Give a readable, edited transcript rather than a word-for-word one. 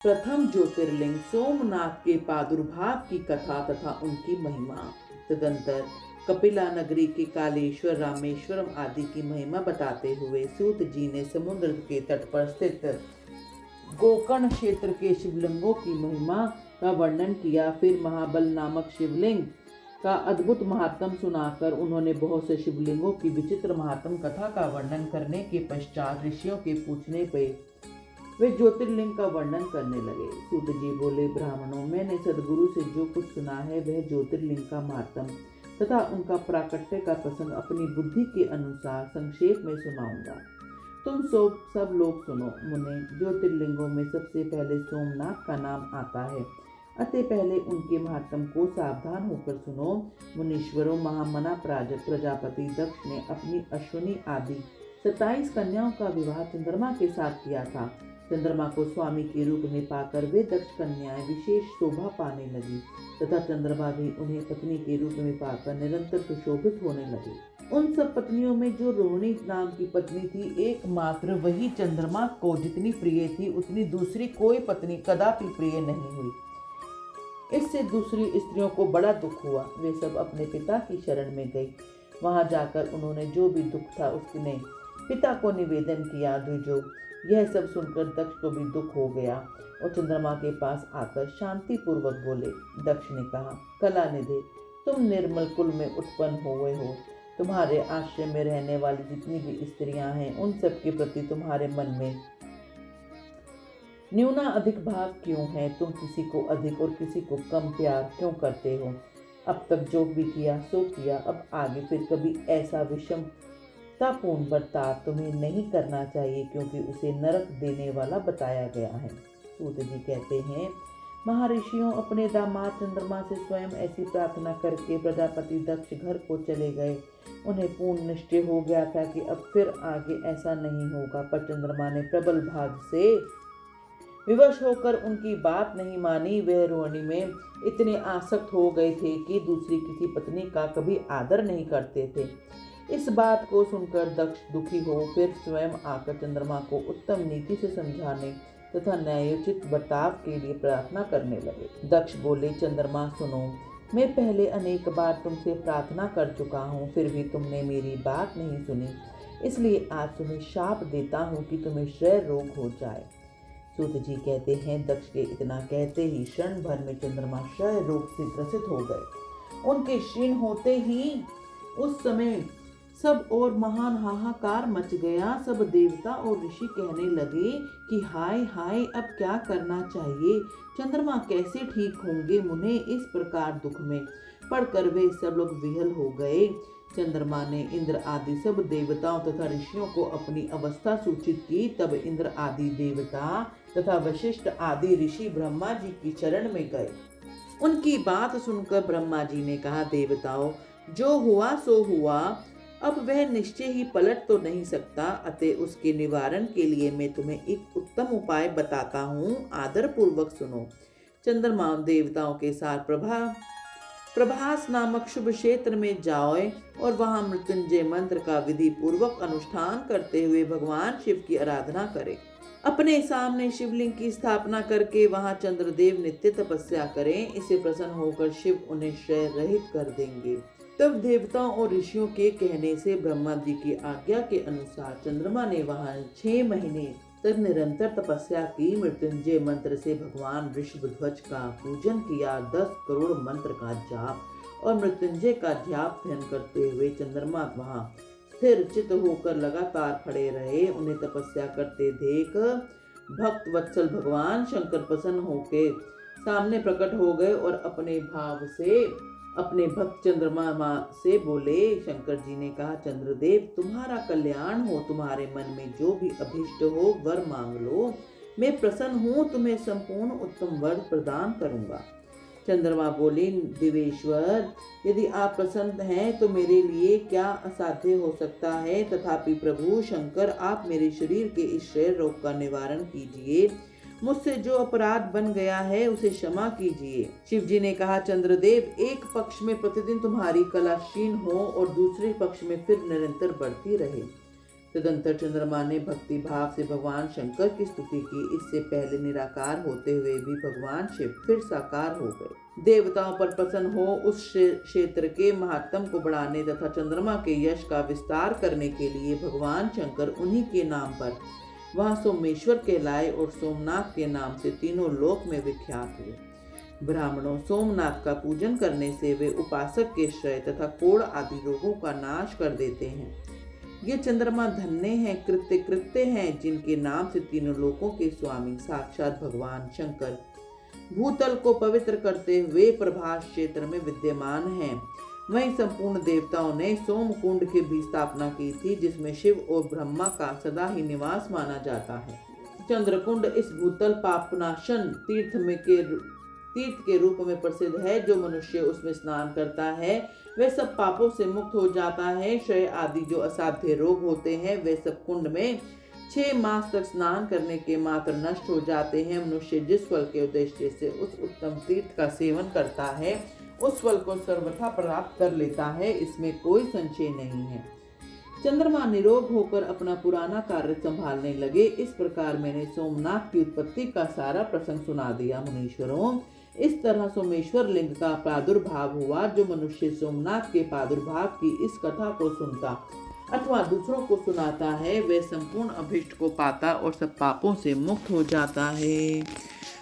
प्रथम ज्योतिर्लिंग सोमनाथ के प्रादुर्भाव की कथा तथा उनकी महिमा। तदंतर कपिला नगरी के कालेश्वर, रामेश्वरम आदि की महिमा बताते हुए सूत जी ने समुद्र के तट पर स्थित गोकर्ण क्षेत्र के शिवलिंगों की महिमा का वर्णन किया। फिर महाबल नामक शिवलिंग का अद्भुत महात्म सुनाकर उन्होंने बहुत से शिवलिंगों की विचित्र महात्म कथा का वर्णन करने के पश्चात ऋषियों के पूछने पर वे ज्योतिर्लिंग का वर्णन करने लगे। सूत जी बोले, ब्राह्मणों, मैंने सदगुरु से जो कुछ सुना है वह ज्योतिर्लिंग का महात्म तथा उनका प्राकट्य का प्रसंग अपनी बुद्धि के अनुसार संक्षेप में सुनाऊंगा। तुम सब लोग सुनो। मुने, ज्योतिर्लिंगों में सबसे पहले सोमनाथ का नाम आता है, अतः पहले उनके महात्म को सावधान होकर सुनो। मुनीश्वरों, महामना प्रजापति दक्ष ने अपनी अश्विनी आदि 27 कन्याओं का विवाह चंद्रमा के साथ किया था। चंद्रमा को स्वामी के रूप में पाकर वे दक्ष कन्याएं विशेष शोभा पाने लगी तथा चंद्रमा भी उन्हें पत्नी के रूप में पाकर निरंतर सुशोभित होने लगी। उन सब पत्नियों में जो रोहिणी नाम की पत्नी थी, एकमात्र वही चंद्रमा को जितनी प्रिय थी उतनी दूसरी कोई पत्नी कदापि प्रिय नहीं हुई। इससे दूसरी स्त्रियों को बड़ा दुख हुआ। वे सब अपने पिता की शरण में गई। वहां जाकर उन्होंने जो भी दुख था उसने पिता को निवेदन किया। द्विजो, यह सब सुनकर दक्ष को भी दुख हो गया और चंद्रमा के पास आकर शांति पूर्वक बोले। दक्ष ने कहा, कलानिधि, तुम निर्मल कुल में उत्पन्न हुए हो। तुम्हारे आश्रय में रहने वाली जितनी भी स्त्रियां हैं उन सब के प्रति तुम्हारे मन में न्यूना अधिक भाव क्यों है? तुम किसी को अधिक और किसी को कम प्यार क्यों करते हो? अब तक जो भी किया सो किया, अब आगे फिर कभी ऐसा विषमतापूर्ण बर्ताव तुम्हें नहीं करना चाहिए, क्योंकि उसे नरक देने वाला बताया गया है। सूत जी कहते हैं, महर्षियों, अपने दामाद चंद्रमा से स्वयं ऐसी प्रार्थना करके प्रजापति दक्ष घर को चले गए। उन्हें पूर्ण निश्चय हो गया था कि अब फिर आगे ऐसा नहीं होगा, पर चंद्रमा ने प्रबल भाव से विवश होकर उनकी बात नहीं मानी। वह रोहिणी में इतने आसक्त हो गए थे कि दूसरी किसी पत्नी का कभी आदर नहीं करते थे। इस बात को सुनकर दक्ष दुखी हो फिर स्वयं आकर चंद्रमा को उत्तम नीति से समझाने तथा न्यायोचित बर्ताव के लिए प्रार्थना करने लगे। दक्ष बोले, चंद्रमा सुनो, मैं पहले अनेक बार तुमसे प्रार्थना कर चुका हूँ, फिर भी तुमने मेरी बात नहीं सुनी। इसलिए आज तुम्हें शाप देता हूँ कि तुम्हें क्षय रोग हो जाए। सूत जी कहते हैं, दक्ष के इतना कहते ही क्षण भर में चंद्रमा क्षय रोग से ग्रसित हो गए। उनके क्षीण होते ही उस समय सब और महान हाहाकार मच गया। सब देवता और ऋषि कहने लगे कि हाय हाय, अब क्या करना चाहिए? चंद्रमा कैसे ठीक होंगे? मुने, इस प्रकार दुख में पड़कर वे सब लोग विहल हो गए। चंद्रमा ने इंद्र आदि सब देवताओं तथा ऋषियों को अपनी अवस्था सूचित की। तब इंद्र आदि देवता तथा वशिष्ठ आदि ऋषि ब्रह्मा जी की शरण में गए। उनकी बात सुनकर ब्रह्मा जी ने कहा, देवताओं, जो हुआ सो हुआ, अब वह निश्चय ही पलट तो नहीं सकता, अतः उसके निवारण के लिए मैं तुम्हें एक उत्तम उपाय बताता हूँ, आदर पूर्वक सुनो। चंद्रमा देवताओं के साथ प्रभास नामक शुभ क्षेत्र में जाओ और वहां मृत्युंजय मंत्र का विधि पूर्वक अनुष्ठान करते हुए भगवान शिव की आराधना करें। अपने सामने शिवलिंग की स्थापना करके वहां चंद्रदेव नित्य तपस्या करें। इसे प्रसन्न होकर शिव उन्हें क्षय रहित कर देंगे। तब देवताओं और ऋषियों के कहने से ब्रह्मा जी की आज्ञा के अनुसार चंद्रमा ने वहां 6 महीने तक निरंतर तपस्या की। मृत्युंजय मंत्र से भगवान ऋषभध्वज का पूजन किया। 10 करोड़ मंत्र का जाप और मृत्युंजय का ध्यान ध्यान करते हुए चंद्रमा वहां स्थिर चित्त होकर लगातार खड़े रहे। उन्हें तपस्या करते देख भक्त वत्सल भगवान शंकर प्रसन्न होकर सामने प्रकट हो गए और अपने भाव से अपने भक्त चंद्रमा से बोले। शंकर जी ने कहा, चंद्रदेव, तुम्हारा कल्याण हो, तुम्हारे मन में जो भी अभिष्ट हो वर मांग लो, मैं प्रसन्न हूँ, तुम्हें संपूर्ण उत्तम वर प्रदान करूंगा। चंद्रमा बोले, दिवेश्वर, यदि आप प्रसन्न हैं तो मेरे लिए क्या असाध्य हो सकता है? तथापि प्रभु शंकर, आप मेरे शरीर के इस क्षय रोग का निवारण कीजिए। मुझसे जो अपराध बन गया है उसे क्षमा कीजिए। शिव जी ने कहा, चंद्रदेव, एक पक्ष में प्रतिदिन तुम्हारी कला क्षीण हो और दूसरे पक्ष में फिर निरंतर बढ़ती रहे। तदंतर चंद्रमा ने भक्ति भाव से भगवान शंकर की स्तुति की। इससे पहले निराकार होते हुए भी भगवान शिव फिर साकार हो गए। देवताओं पर प्रसन्न हो उस क्षेत्र के महात्म को बढ़ाने तथा चंद्रमा के यश का विस्तार करने के लिए भगवान शंकर उन्हीं के नाम पर वहां सोमेश्वर कहलाए और सोमनाथ के नाम से तीनों लोक में विख्यात हुए। ब्राह्मणों, सोमनाथ का पूजन करने से वे उपासक के श्रय तथा कोढ़ आदि रोगों का नाश कर देते हैं। ये चंद्रमा धन्य हैं, कृत्य कृत्य हैं, जिनके नाम से तीनों लोकों के स्वामी साक्षात भगवान शंकर भूतल को पवित्र करते हुए प्रभास क्षेत्र में विद्यमान हैं। वहीं संपूर्ण देवताओं ने सोमकुंड की भी स्थापना की थी, जिसमें शिव और ब्रह्मा का सदा ही निवास माना जाता है। चंद्रकुंड इस भूतल पापनाशन तीर्थ के रूप में प्रसिद्ध है। जो मनुष्य उसमें स्नान करता है वह सब पापों से मुक्त हो जाता है। क्षय आदि जो असाध्य रोग होते हैं वे सब कुंड में 6 मास तक स्नान करने के मात्र नष्ट हो जाते हैं। मनुष्य जिस फल के उद्देश्य से उस उत्तम तीर्थ का सेवन करता है उस फल को सर्वथा प्राप्त कर लेता है, इसमें कोई संशय नहीं है। चंद्रमा निरोग होकर अपना पुराना कार्य संभालने लगे। इस प्रकार मैंने सोमनाथ की उत्पत्ति का सारा प्रसंग सुना दिया। मुनीश्वरों, इस तरह सोमेश्वर लिंग का प्रादुर्भाव हुआ। जो मनुष्य सोमनाथ के प्रादुर्भाव की इस कथा को सुनता अथवा दूसरों को सुनाता है वह संपूर्ण अभिष्ट को पाता और सब पापों से मुक्त हो जाता है।